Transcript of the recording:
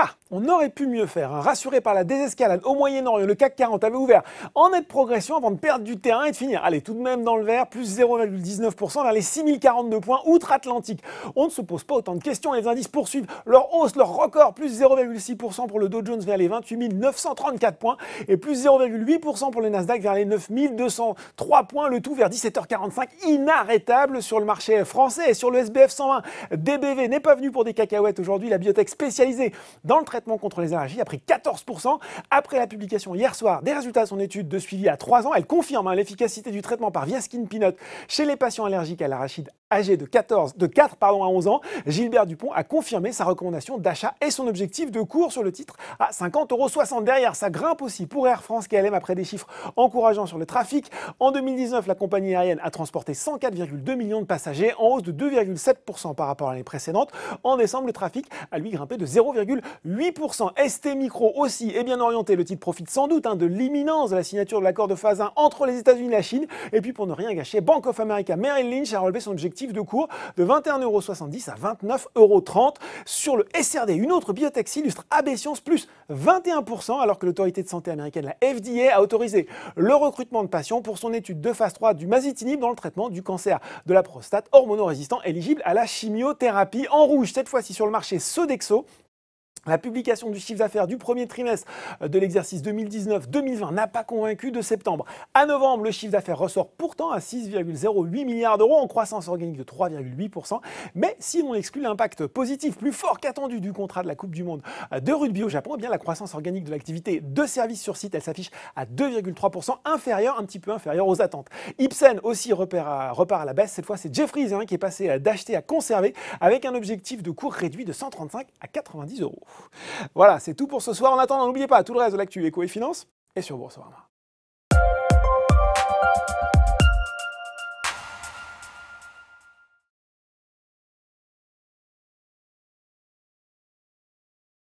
Ah, on aurait pu mieux faire, hein. Rassuré par la désescalade au Moyen-Orient, le CAC 40 avait ouvert en nette progression avant de perdre du terrain et de finir, allez, tout de même dans le vert, plus 0,19% vers les 6042 points outre-Atlantique. On ne se pose pas autant de questions, les indices poursuivent leur hausse, leur record, plus 0,6% pour le Dow Jones vers les 28 934 points et plus 0,8% pour le Nasdaq vers les 9 203 points, le tout vers 17h45, inarrêtable sur le marché français et sur le SBF 120. DBV n'est pas venu pour des cacahuètes aujourd'hui, la biotech spécialisée dans le traitement contre les allergies a pris 14%. Après la publication hier soir des résultats de son étude de suivi à 3 ans, elle confirme l'efficacité du traitement par Viaskin Peanut chez les patients allergiques à l'arachide âgés de 4 à 11 ans. Gilbert Dupont a confirmé sa recommandation d'achat et son objectif de cours sur le titre à 50,60 €. Derrière, ça grimpe aussi pour Air France KLM après des chiffres encourageants sur le trafic. En 2019, la compagnie aérienne a transporté 104,2 millions de passagers, en hausse de 2,7% par rapport à l'année précédente. En décembre, le trafic a lui grimpé de 0,8%. ST Micro aussi est bien orienté. Le titre profite sans doute de l'imminence de la signature de l'accord de phase 1 entre les États-Unis et la Chine. Et puis pour ne rien gâcher, Bank of America Merrill Lynch a relevé son objectif de cours de 21,70 € à 29,30 € sur le SRD. Une autre biotech s'illustre, AB Science, plus 21%, alors que l'autorité de santé américaine, la FDA, a autorisé le recrutement de patients pour son étude de phase 3 du masitinib dans le traitement du cancer de la prostate hormonorésistant éligible à la chimiothérapie. En rouge, cette fois-ci sur le marché, Sodexo. La publication du chiffre d'affaires du premier trimestre de l'exercice 2019-2020 n'a pas convaincu de septembre. À novembre, le chiffre d'affaires ressort pourtant à 6,08 milliards d'euros en croissance organique de 3,8%. Mais si l'on exclut l'impact positif plus fort qu'attendu du contrat de la Coupe du Monde de rugby au Japon, eh bien la croissance organique de l'activité de services sur site, elle s'affiche à 2,3%, un petit peu inférieur aux attentes. Ipsen aussi repart à la baisse. Cette fois, c'est Jefferies qui est passé d'acheter à conserver avec un objectif de cours réduit de 135 à 90 €. Voilà, c'est tout pour ce soir. En attendant, n'oubliez pas, tout le reste de l'actu éco et finance est sur Boursorama.